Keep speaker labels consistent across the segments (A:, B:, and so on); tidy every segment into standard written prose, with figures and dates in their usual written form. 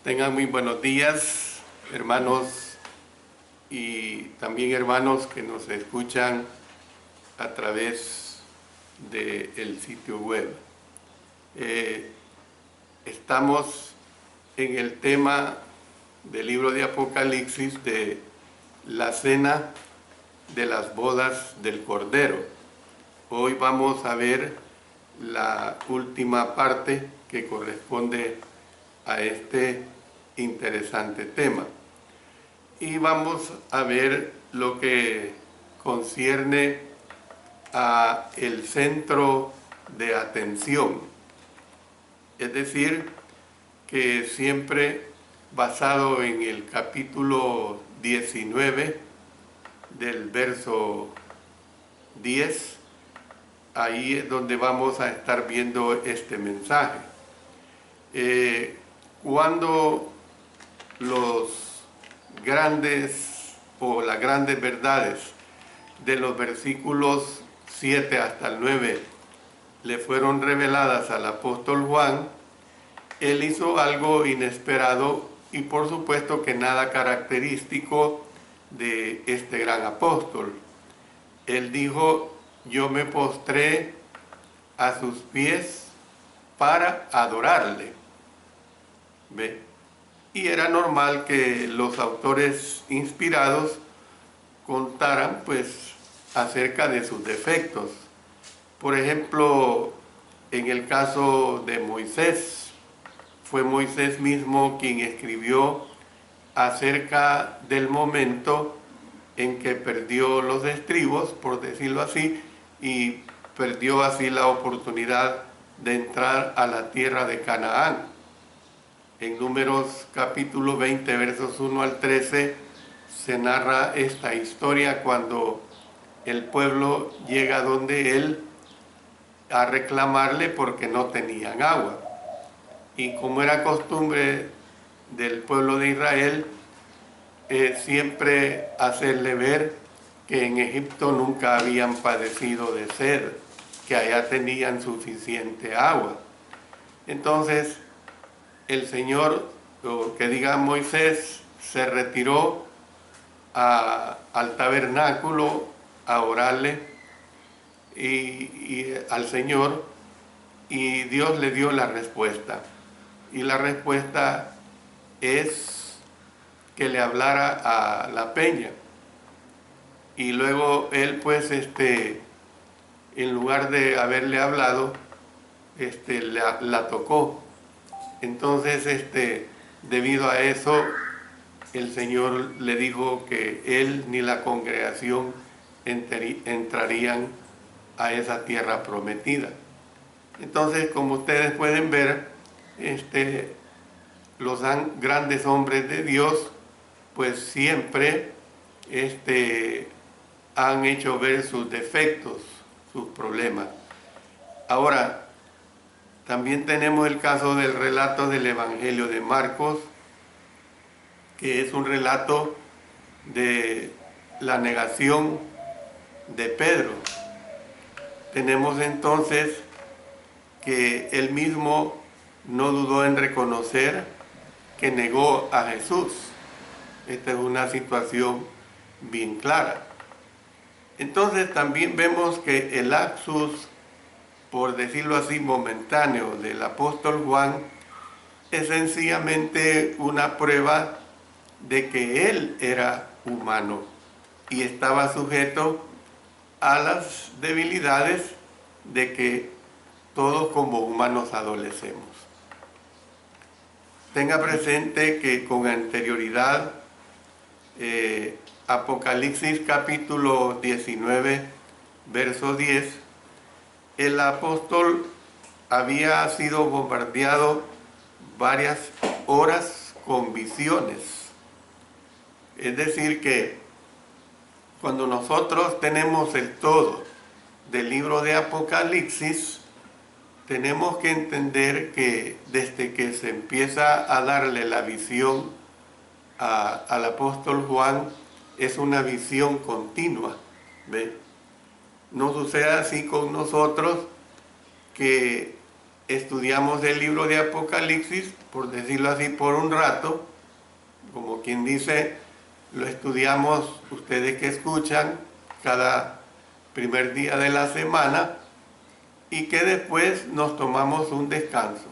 A: Tengan muy buenos días, hermanos y también hermanos que nos escuchan a través del sitio web. Estamos en el tema del libro de Apocalipsis de la cena de las bodas del Cordero. Hoy vamos a ver la última parte que corresponde a este interesante tema. Y vamos a ver lo que concierne a el centro de atención. Es decir, que siempre basado en el capítulo 19 del verso 10, ahí es donde vamos a estar viendo este mensaje. Cuando los grandes o las grandes verdades de los versículos 7 hasta el 9 le fueron reveladas al apóstol Juan, él hizo algo inesperado y por supuesto que nada característico de este gran apóstol. Él dijo: yo me postré a sus pies para adorarle. ¿Ve? Y era normal que los autores inspirados contaran pues acerca de sus defectos. Por ejemplo, en el caso de Moisés, fue Moisés mismo quien escribió acerca del momento en que perdió los estribos, por decirlo así, y perdió así la oportunidad de entrar a la tierra de Canaán. En Números capítulo 20, versos 1 al 13, se narra esta historia cuando el pueblo llega donde él a reclamarle porque no tenían agua. Y como era costumbre del pueblo de Israel, siempre hacerle ver que en Egipto nunca habían padecido de sed, que allá tenían suficiente agua. Entonces, el Señor, o que diga Moisés, se retiró al tabernáculo a orarle y al Señor, y Dios le dio la respuesta. Y la respuesta es que le hablara a la peña. Y luego él pues en lugar de haberle hablado, la tocó. Entonces, debido a eso, el Señor le dijo que él ni la congregación entrarían a esa tierra prometida. Entonces, como ustedes pueden ver, los grandes hombres de Dios, pues siempre han hecho ver sus defectos, sus problemas. Ahora, también tenemos el caso del relato del Evangelio de Marcos, que es un relato de la negación de Pedro. Tenemos entonces que él mismo no dudó en reconocer que negó a Jesús. Esta es una situación bien clara. Entonces también vemos que el lapsus, por decirlo así, momentáneo del apóstol Juan, es sencillamente una prueba de que él era humano y estaba sujeto a las debilidades de que todos como humanos adolecemos. Tenga presente que con anterioridad, Apocalipsis capítulo 19, verso 10, el apóstol había sido bombardeado varias horas con visiones. Es decir que cuando nosotros tenemos el todo del libro de Apocalipsis, tenemos que entender que desde que se empieza a darle la visión al apóstol Juan, es una visión continua. ¿Ve? No sucede así con nosotros, que estudiamos el libro de Apocalipsis, por decirlo así, por un rato, como quien dice, lo estudiamos ustedes que escuchan cada primer día de la semana, y que después nos tomamos un descanso.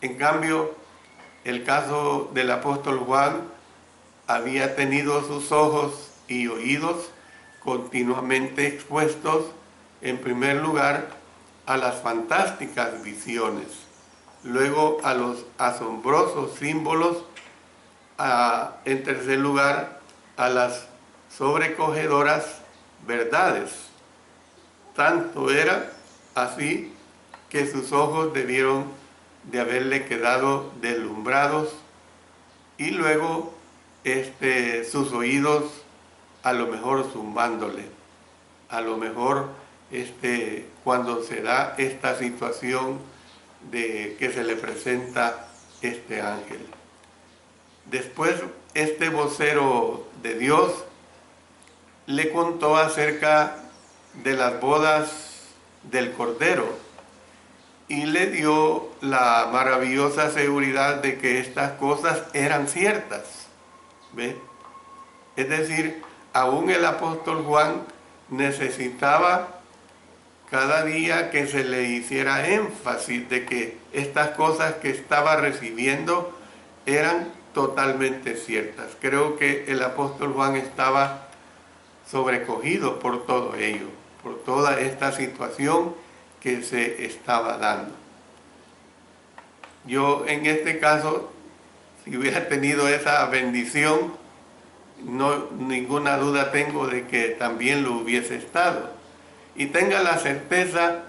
A: En cambio, el caso del apóstol Juan había tenido sus ojos y oídos continuamente expuestos, en primer lugar, a las fantásticas visiones, luego a los asombrosos símbolos, en tercer lugar, a las sobrecogedoras verdades. Tanto era así que sus ojos debieron de haberle quedado deslumbrados, y luego sus oídos a lo mejor zumbándole, a lo mejor cuando se da esta situación de que se le presenta este ángel. Después este vocero de Dios le contó acerca de las bodas del Cordero y le dio la maravillosa seguridad de que estas cosas eran ciertas. ¿Ve? Es decir, aún el apóstol Juan necesitaba cada día que se le hiciera énfasis de que estas cosas que estaba recibiendo eran totalmente ciertas. Creo que el apóstol Juan estaba sobrecogido por todo ello, por toda esta situación que se estaba dando. Yo en este caso, si hubiera tenido esa bendición, no, ninguna duda tengo de que también lo hubiese estado. Y tenga la certeza,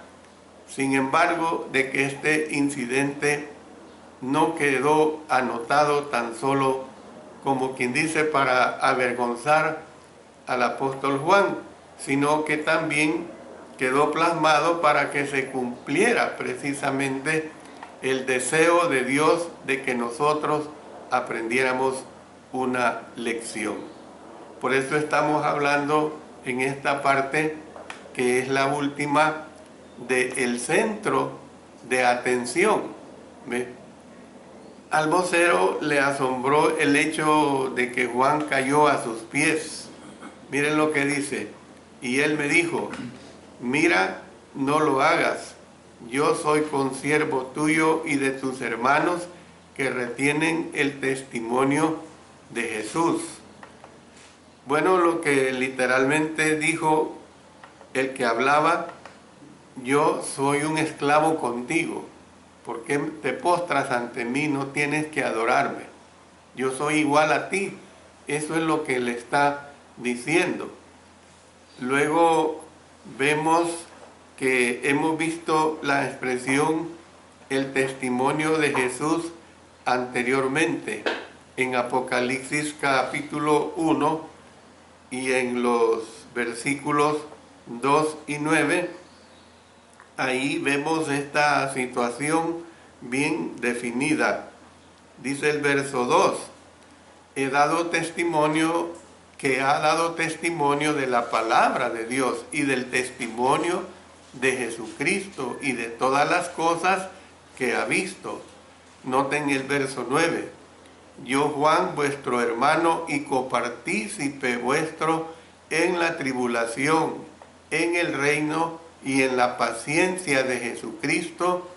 A: sin embargo, de que este incidente no quedó anotado tan solo, como quien dice, para avergonzar al apóstol Juan, sino que también quedó plasmado para que se cumpliera precisamente el deseo de Dios de que nosotros aprendiéramos una lección. Por eso estamos hablando en esta parte, que es la última, del centro de atención. ¿Ve? Al vocero le asombró el hecho de que Juan cayó a sus pies. Miren lo que dice: y él me dijo, mira, no lo hagas, yo soy consiervo tuyo y de tus hermanos que retienen el testimonio de Jesús. Bueno, lo que literalmente dijo el que hablaba: yo soy un esclavo contigo, ¿por qué te postras ante mí? No tienes que adorarme, yo soy igual a ti. Eso es lo que le está diciendo. Luego vemos que hemos visto la expresión el testimonio de Jesús anteriormente en Apocalipsis capítulo 1 y en los versículos 2 y 9. Ahí vemos esta situación bien definida. Dice el verso 2: he dado testimonio, que ha dado testimonio de la palabra de Dios y del testimonio de Jesucristo y de todas las cosas que ha visto. Noten el verso 9: yo, Juan, vuestro hermano y copartícipe vuestro en la tribulación, en el reino y en la paciencia de Jesucristo,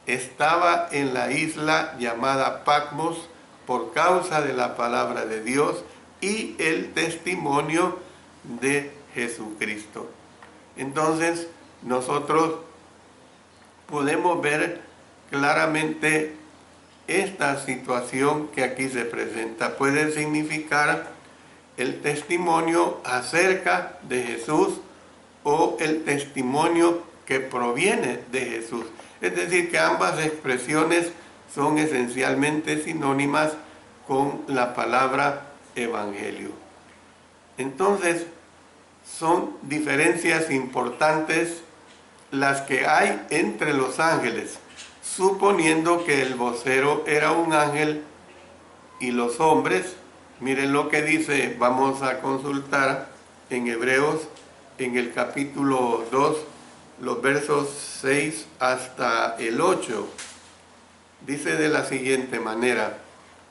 A: estaba en la isla llamada Patmos por causa de la palabra de Dios y el testimonio de Jesucristo. Entonces, nosotros podemos ver claramente esta situación que aquí se presenta. Puede significar el testimonio acerca de Jesús o el testimonio que proviene de Jesús. Es decir, que ambas expresiones son esencialmente sinónimas con la palabra evangelio. Entonces, son diferencias importantes las que hay entre los ángeles, suponiendo que el vocero era un ángel y los hombres. Miren lo que dice, vamos a consultar en Hebreos, en el capítulo 2 los versos 6 hasta el 8, dice de la siguiente manera: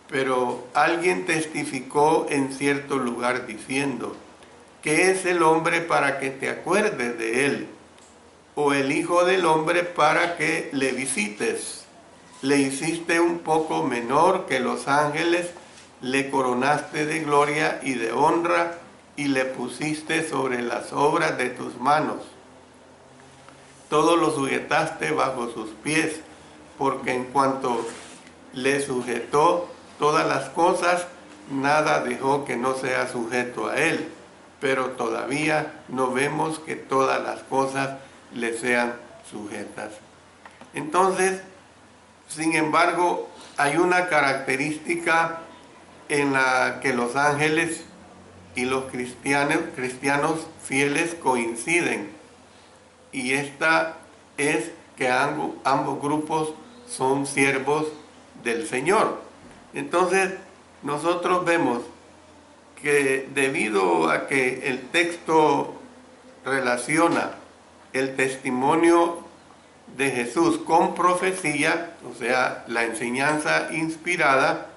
A: pero alguien testificó en cierto lugar diciendo: ¿qué es el hombre para que te acuerdes de él? ¿O el hijo del hombre para que le visites? Le hiciste un poco menor que los ángeles, le coronaste de gloria y de honra, y le pusiste sobre las obras de tus manos. Todo lo sujetaste bajo sus pies, porque en cuanto le sujetó todas las cosas, nada dejó que no sea sujeto a él. Pero todavía no vemos que todas las cosas le sean sujetas. Entonces, sin embargo, hay una característica en la que los ángeles y los cristianos fieles coinciden, y esta es que ambos grupos son siervos del Señor. Entonces, nosotros vemos que debido a que el texto relaciona el testimonio de Jesús con profecía, o sea, la enseñanza inspirada,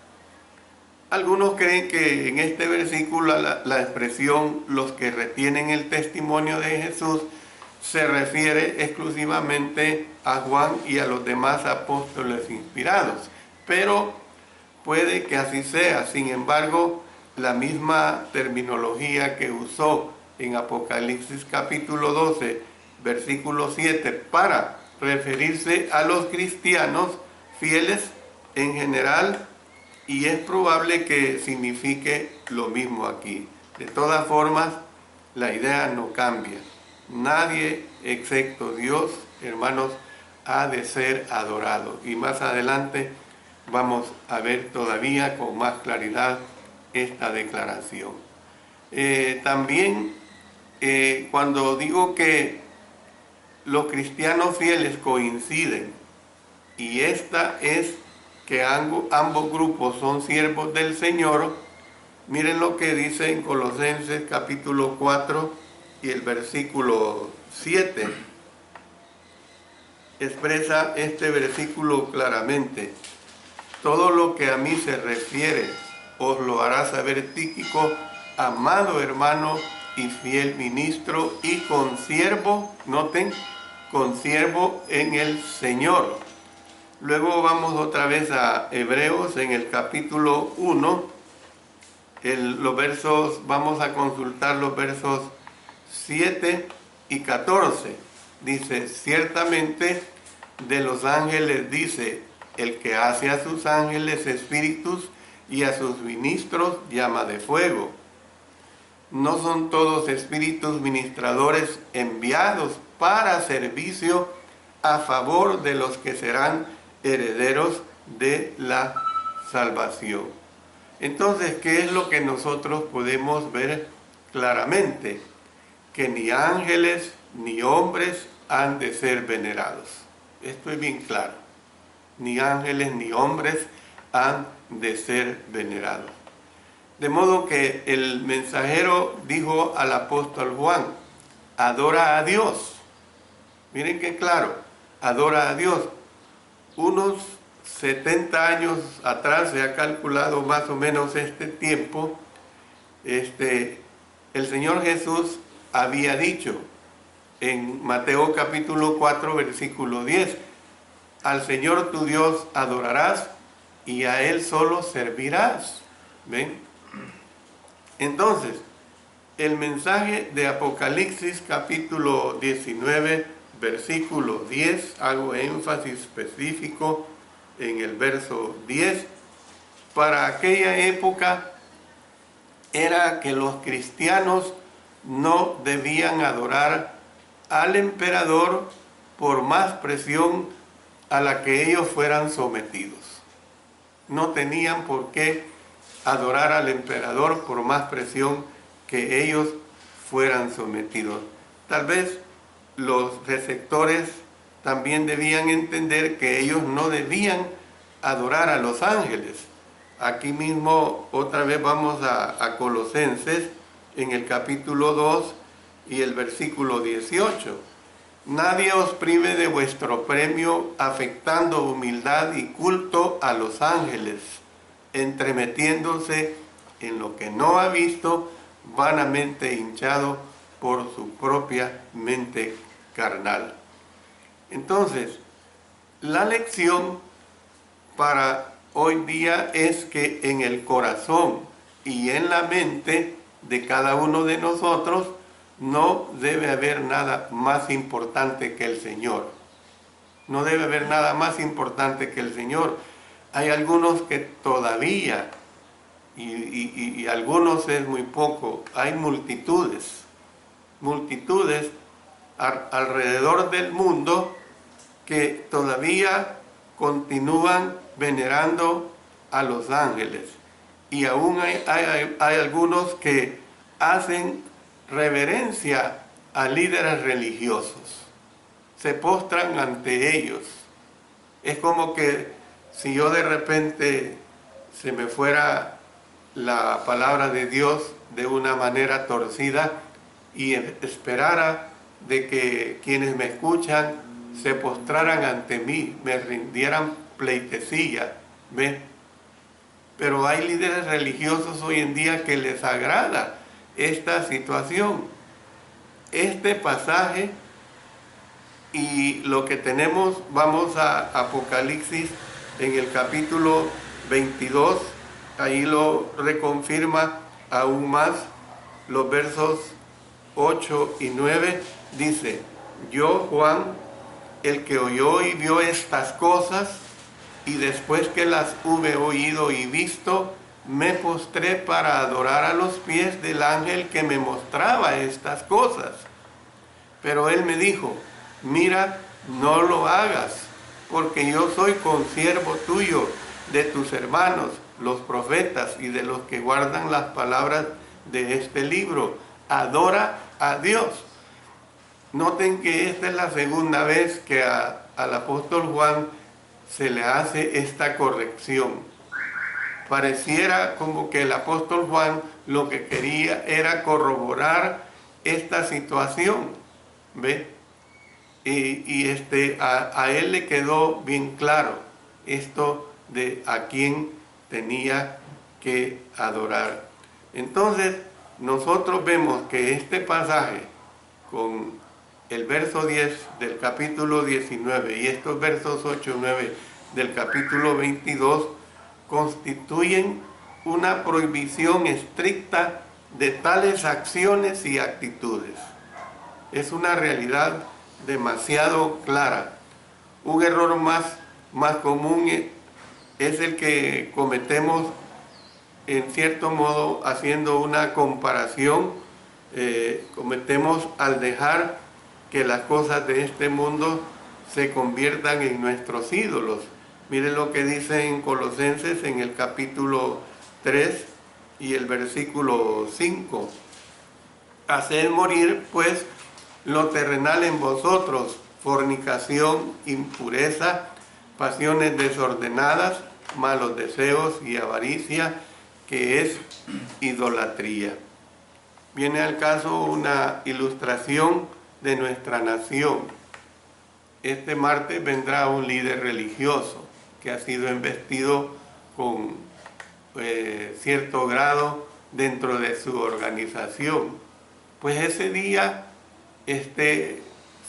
A: algunos creen que en este versículo la expresión "los que retienen el testimonio de Jesús" se refiere exclusivamente a Juan y a los demás apóstoles inspirados. Pero puede que así sea. Sin embargo, la misma terminología que usó en Apocalipsis capítulo 12, versículo 7, para referirse a los cristianos fieles en general, y es probable que signifique lo mismo aquí. De todas formas, la idea no cambia. Nadie excepto Dios, hermanos, ha de ser adorado. Y más adelante vamos a ver todavía con más claridad esta declaración. También cuando digo que los cristianos fieles coinciden, y esta es que ambos grupos son siervos del Señor, miren lo que dice en Colosenses capítulo 4 y el versículo 7. Expresa este versículo claramente: todo lo que a mí se refiere os lo hará saber Tíquico, amado hermano y fiel ministro y consiervo, noten, consiervo en el Señor. Luego vamos otra vez a Hebreos en el capítulo 1, vamos a consultar los versos 7 y 14. Dice: ciertamente de los ángeles dice: el que hace a sus ángeles espíritus y a sus ministros llama de fuego. ¿No son todos espíritus ministradores enviados para servicio a favor de los que serán herederos de la salvación? Entonces, ¿qué es lo que nosotros podemos ver claramente? Que ni ángeles ni hombres han de ser venerados. Esto es bien claro. Ni ángeles ni hombres han de ser venerados. De modo que el mensajero dijo al apóstol Juan: adora a Dios. Miren qué claro, adora a Dios. Unos 70 años atrás, se ha calculado más o menos este tiempo, el Señor Jesús había dicho en Mateo capítulo 4, versículo 10, al Señor tu Dios adorarás y a Él solo servirás. ¿Ven? Entonces, el mensaje de Apocalipsis capítulo 19, versículo 10, hago énfasis específico en el verso 10, para aquella época era que los cristianos no debían adorar al emperador por más presión a la que ellos fueran sometidos. No tenían por qué adorar al emperador por más presión que ellos fueran sometidos. Tal vez los receptores también debían entender que ellos no debían adorar a los ángeles. Aquí mismo otra vez vamos a Colosenses en el capítulo 2 y el versículo 18. Nadie os prive de vuestro premio, afectando humildad y culto a los ángeles, entremetiéndose en lo que no ha visto, vanamente hinchado por su propia mente carnal. Entonces, la lección para hoy día es que en el corazón y en la mente de cada uno de nosotros no debe haber nada más importante que el Señor. No debe haber nada más importante que el Señor. Hay algunos que todavía, y algunos es muy poco, hay multitudes alrededor del mundo que todavía continúan venerando a los ángeles. Y aún hay algunos que hacen reverencia a líderes religiosos. Se postran ante ellos. Es como que si yo de repente se me fuera la palabra de Dios de una manera torcida y esperara de que quienes me escuchan se postraran ante mí, me rindieran pleitesía, ¿ve? Pero hay líderes religiosos hoy en día que les agrada esta situación. Este pasaje y lo que tenemos, vamos a Apocalipsis en el capítulo 22, ahí lo reconfirma aún más, los versos 8 y 9, dice: yo, Juan, el que oyó y vio estas cosas, y después que las hube oído y visto, me postré para adorar a los pies del ángel que me mostraba estas cosas. Pero él me dijo: mira, no lo hagas, porque yo soy consiervo tuyo, de tus hermanos, los profetas, y de los que guardan las palabras de este libro. Adora a Dios. Noten que esta es la segunda vez que al apóstol Juan se le hace esta corrección. Pareciera como que el apóstol Juan lo que quería era corroborar esta situación, ¿ve? A él le quedó bien claro esto de a quién tenía que adorar. Entonces, nosotros vemos que este pasaje con el verso 10 del capítulo 19 y estos versos 8 y 9 del capítulo 22 constituyen una prohibición estricta de tales acciones y actitudes. Es una realidad demasiado clara. Un error más común es el que cometemos en cierto modo haciendo una comparación, cometemos al dejar que las cosas de este mundo se conviertan en nuestros ídolos. Miren lo que dice en Colosenses en el capítulo 3 y el versículo 5. Haced morir pues lo terrenal en vosotros: fornicación, impureza, pasiones desordenadas, malos deseos y avaricia, que es idolatría. Viene al caso una ilustración de nuestra nación. Este martes vendrá un líder religioso que ha sido investido con cierto grado dentro de su organización. Pues ese día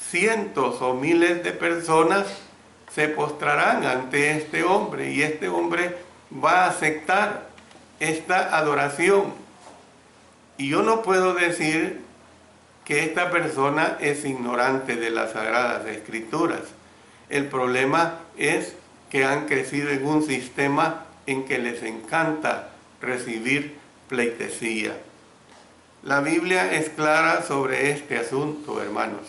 A: cientos o miles de personas se postrarán ante este hombre y este hombre va a aceptar esta adoración. Y yo no puedo decir que esta persona es ignorante de las Sagradas Escrituras. El problema es que han crecido en un sistema en que les encanta recibir pleitesía. La Biblia es clara sobre este asunto, hermanos.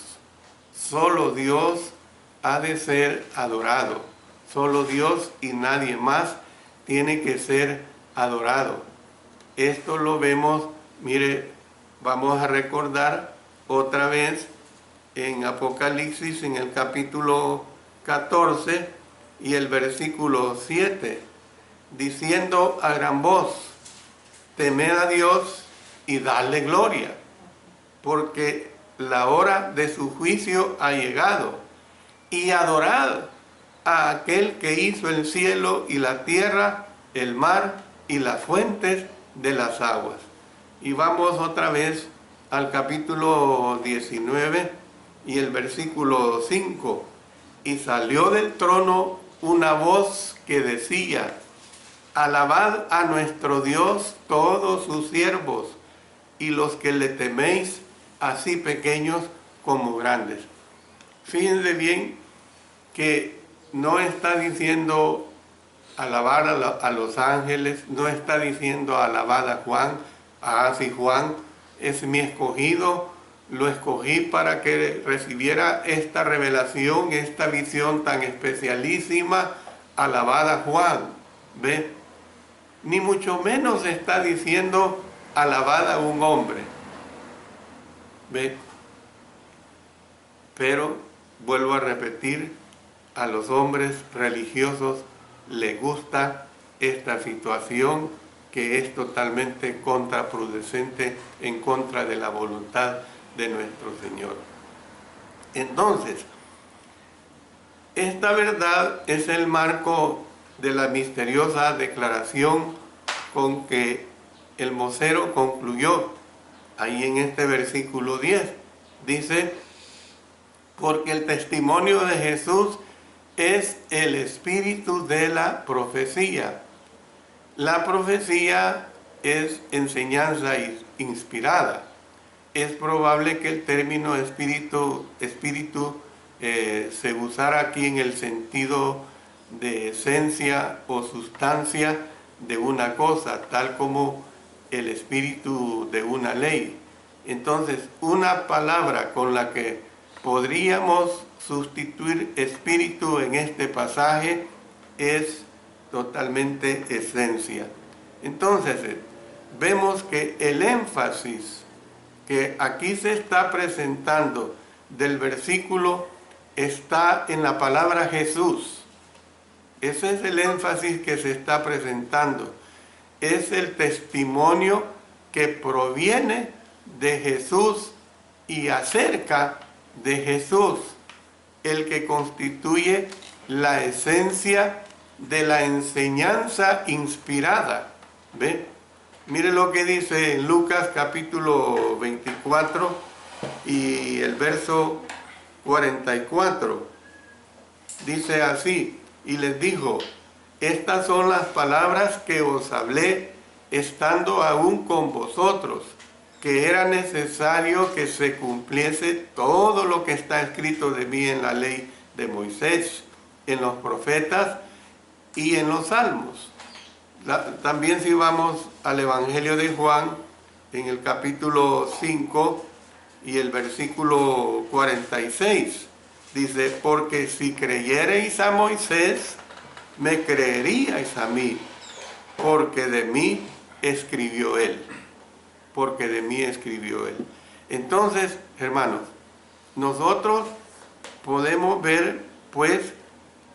A: Solo Dios ha de ser adorado. Solo Dios y nadie más tiene que ser adorado. Esto lo vemos, mire, vamos a recordar otra vez en Apocalipsis en el capítulo 14 y el versículo 7, diciendo a gran voz: temed a Dios y dadle gloria, porque la hora de su juicio ha llegado, y adorad a aquel que hizo el cielo y la tierra, el mar y las fuentes de las aguas. Y vamos otra vez al capítulo 19 y el versículo 5. Y salió del trono una voz que decía: alabad a nuestro Dios todos sus siervos, y los que le teméis, así pequeños como grandes. Fíjense bien que no está diciendo alabar a los ángeles, no está diciendo alabad a Juan, así Juan es mi escogido, lo escogí para que recibiera esta revelación, esta visión tan especialísima, alabad a Juan, ¿ve? Ni mucho menos está diciendo alabad a un hombre, ¿ve? Pero vuelvo a repetir, a los hombres religiosos les gusta esta situación que es totalmente contraproducente en contra de la voluntad de nuestro Señor. Entonces, esta verdad es el marco de la misteriosa declaración con que el vocero concluyó ahí en este versículo 10. Dice: porque el testimonio de Jesús es el espíritu de la profecía. La profecía es enseñanza inspirada. Es probable que el término espíritu se usara aquí en el sentido de esencia o sustancia de una cosa, tal como el espíritu de una ley. Entonces, una palabra con la que podríamos sustituir espíritu en este pasaje es totalmente esencia. Entonces, vemos que el énfasis que aquí se está presentando del versículo está en la palabra Jesús. Ese es el énfasis que se está presentando. Es el testimonio que proviene de Jesús y acerca de Jesús, el que constituye la esencia de la enseñanza inspirada. ¿Ve? Mire lo que dice en Lucas capítulo 24 y el verso 44. Dice así: y les dijo: estas son las palabras que os hablé estando aún con vosotros, que era necesario que se cumpliese todo lo que está escrito de mí en la ley de Moisés, en los profetas y en los salmos. También si vamos al Evangelio de Juan, en el capítulo 5 y el versículo 46, dice: porque si creyereis a Moisés, me creeríais a mí, porque de mí escribió él. Porque de mí escribió él. Entonces, hermanos, nosotros podemos ver, pues,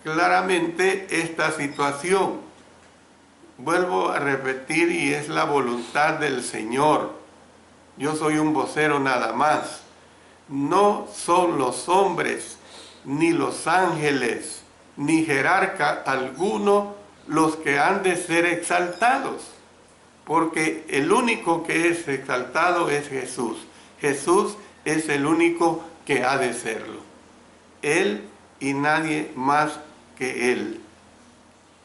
A: claramente esta situación. Vuelvo a repetir, y es la voluntad del Señor. Yo soy un vocero nada más. No son los hombres, ni los ángeles, ni jerarca alguno los que han de ser exaltados. Porque el único que es exaltado es Jesús. Jesús es el único que ha de serlo. Él y nadie más que Él.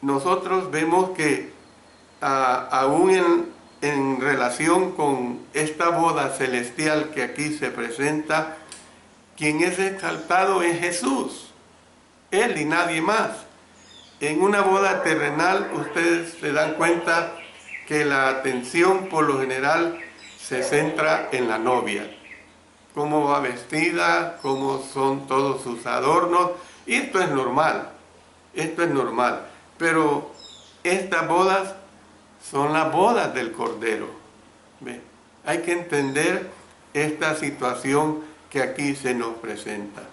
A: Nosotros vemos que aún en relación con esta boda celestial que aquí se presenta, quien es exaltado es Jesús. Él y nadie más. En una boda terrenal ustedes se dan cuenta que la atención por lo general se centra en la novia. Cómo va vestida, cómo son todos sus adornos, y esto es normal, pero estas bodas son las bodas del Cordero. ¿Ve? Hay que entender esta situación que aquí se nos presenta.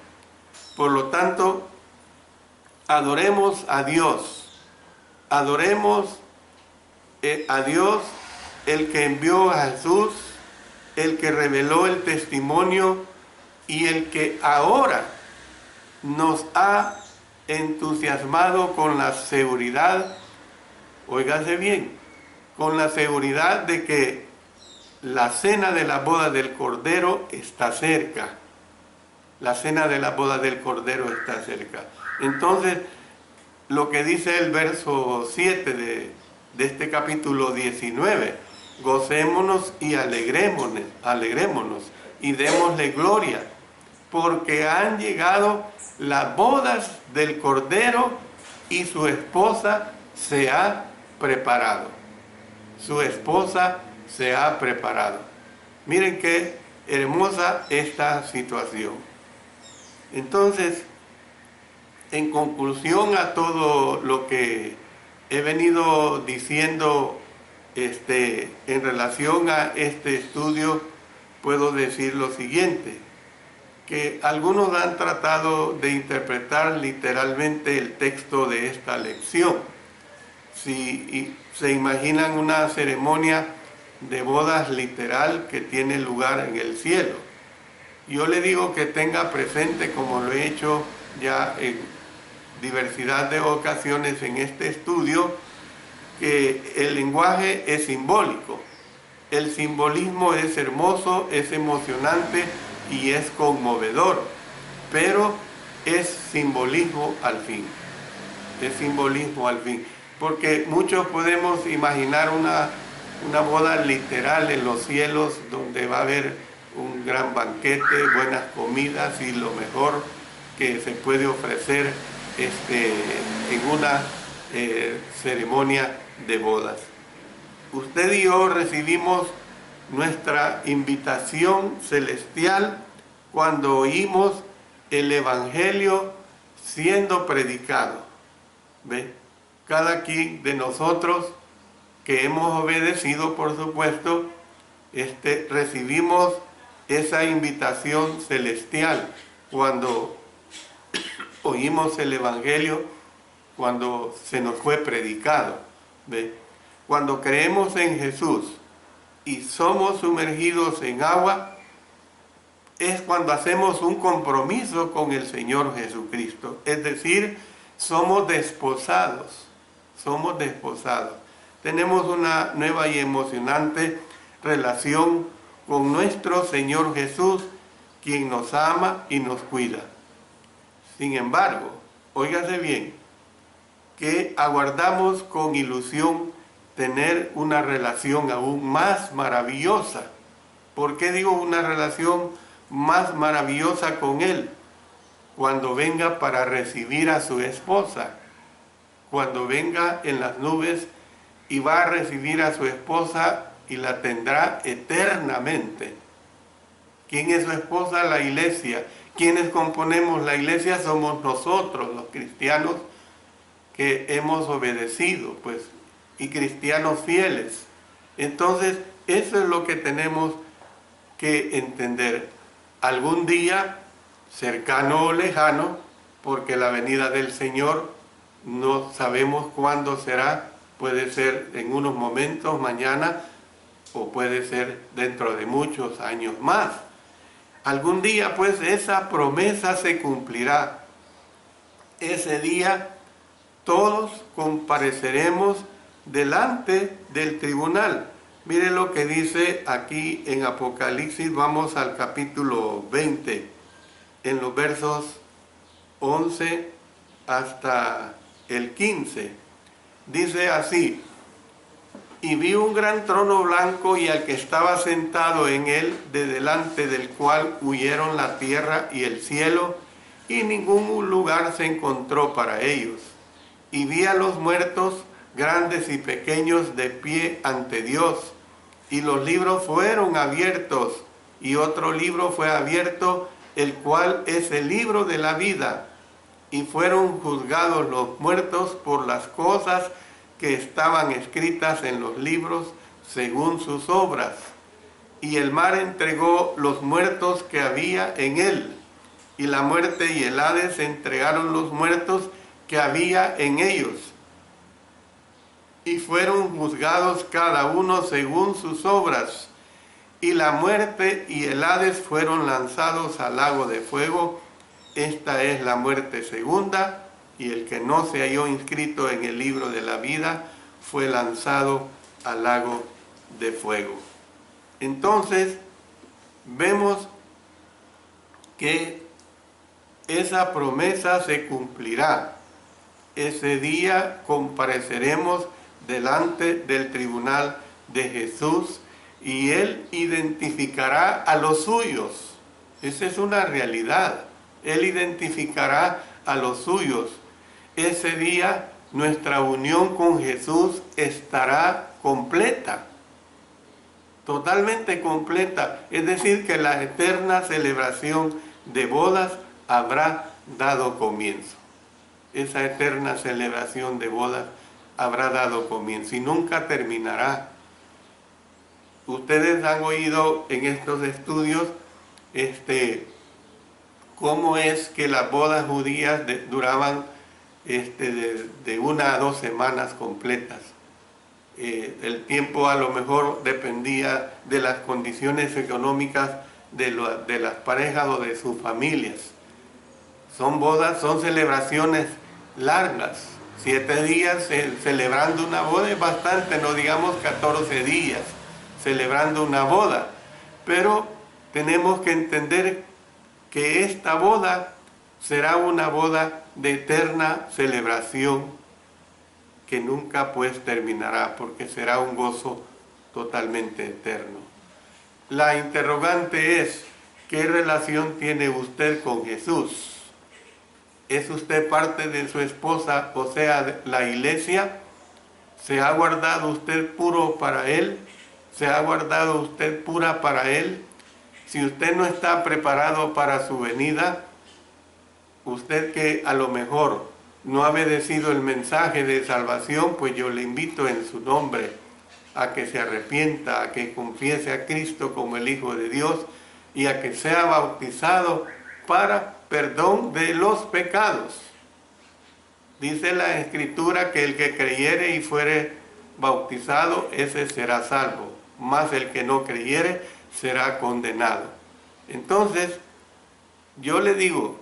A: Por lo tanto, adoremos a Dios, adoremos a Dios, el que envió a Jesús, el que reveló el testimonio y el que ahora nos ha entusiasmado con la seguridad, óigase bien, con la seguridad de que la cena de la boda del Cordero está cerca. La cena de la boda del Cordero está cerca. Entonces, lo que dice el verso 7 de este capítulo 19, gocémonos y alegrémonos y démosle gloria, porque han llegado las bodas del Cordero y su esposa se ha preparado. Su esposa se ha preparado. Miren qué hermosa esta situación. Entonces, en conclusión a todo lo que he venido diciendo en relación a este estudio, puedo decir lo siguiente, que algunos han tratado de interpretar literalmente el texto de esta lección. Si se imaginan una ceremonia de bodas literal que tiene lugar en el cielo, yo le digo que tenga presente, como lo he hecho ya en diversidad de ocasiones en este estudio, que el lenguaje es simbólico. El simbolismo es hermoso, es emocionante y es conmovedor, pero es simbolismo al fin. Es simbolismo al fin. Porque muchos podemos imaginar una boda literal en los cielos donde va a haber un gran banquete, buenas comidas y lo mejor que se puede ofrecer en una ceremonia de bodas. Usted y yo recibimos nuestra invitación celestial cuando oímos el Evangelio siendo predicado. ¿Ve? Cada quien de nosotros que hemos obedecido, por supuesto, recibimos esa invitación celestial cuando oímos el Evangelio, cuando se nos fue predicado. ¿Ve? Cuando creemos en Jesús y somos sumergidos en agua, es cuando hacemos un compromiso con el Señor Jesucristo. Es decir, somos desposados. Somos desposados. Tenemos una nueva y emocionante relación con nuestro Señor Jesús, quien nos ama y nos cuida. Sin embargo, óigase bien, que aguardamos con ilusión tener una relación aún más maravillosa. ¿Por qué digo una relación más maravillosa con Él? Cuando venga para recibir a su esposa, cuando venga en las nubes y va a recibir a su esposa y la tendrá eternamente. ¿Quién es su esposa? La iglesia. ¿Quiénes componemos la iglesia? Somos nosotros, los cristianos que hemos obedecido, pues, y cristianos fieles. Entonces, eso es lo que tenemos que entender. Algún día, cercano o lejano, porque la venida del Señor no sabemos cuándo será, puede ser en unos momentos, mañana, o puede ser dentro de muchos años más. Algún día, pues, esa promesa se cumplirá. Ese día, todos compareceremos delante del tribunal. Mire lo que dice aquí en Apocalipsis, vamos al capítulo 20, en los versos 11 hasta el 15. Dice así: y vi un gran trono blanco y al que estaba sentado en él, de delante del cual huyeron la tierra y el cielo, y ningún lugar se encontró para ellos. Y vi a los muertos, grandes y pequeños, de pie ante Dios, y los libros fueron abiertos, y otro libro fue abierto, el cual es el libro de la vida, y fueron juzgados los muertos por las cosas que estaban escritas en los libros según sus obras. Y el mar entregó los muertos que había en él, y la muerte y el Hades entregaron los muertos que había en ellos, y fueron juzgados cada uno según sus obras. y la muerte y el Hades fueron lanzados al lago de fuego. Esta es la muerte segunda, y el que no se halló inscrito en el libro de la vida fue lanzado al lago de fuego. Entonces, vemos que esa promesa se cumplirá. Ese día compareceremos delante del tribunal de Jesús y Él identificará a los suyos. Esa es una realidad. Él identificará a los suyos. Ese día nuestra unión con Jesús estará completa, totalmente completa. Es decir, que la eterna celebración de bodas habrá dado comienzo. Esa eterna celebración de bodas habrá dado comienzo y nunca terminará. Ustedes han oído en estos estudios cómo es que las bodas judías duraban de 1 a 2 semanas completas. El tiempo a lo mejor dependía de las condiciones económicas de las parejas o de sus familias. Son bodas, son celebraciones largas. 7 días celebrando una boda es bastante, no digamos 14 días celebrando una boda. Pero tenemos que entender que esta boda será una boda de eterna celebración que nunca pues terminará, porque será un gozo totalmente eterno. La interrogante es, ¿qué relación tiene usted con Jesús? ¿Es usted parte de su esposa, o sea, de la iglesia? ¿Se ha guardado usted puro para Él? ¿Se ha guardado usted pura para Él? Si usted no está preparado para su venida, usted que a lo mejor no ha obedecido el mensaje de salvación, pues yo le invito en su nombre a que se arrepienta, a que confiese a Cristo como el Hijo de Dios y a que sea bautizado para perdón de los pecados. Dice la Escritura que el que creyere y fuere bautizado, ese será salvo, mas el que no creyere será condenado. Entonces, yo le digo,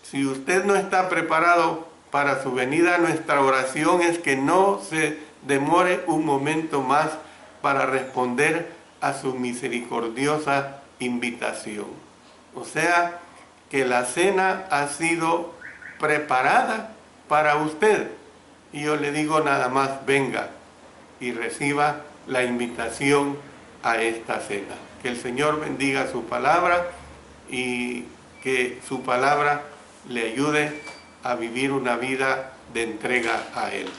A: si usted no está preparado para su venida, nuestra oración es que no se demore un momento más para responder a su misericordiosa invitación. O sea, que la cena ha sido preparada para usted. Y yo le digo nada más, venga y reciba la invitación a esta cena. Que el Señor bendiga su palabra y que su palabra le ayude a vivir una vida de entrega a Él.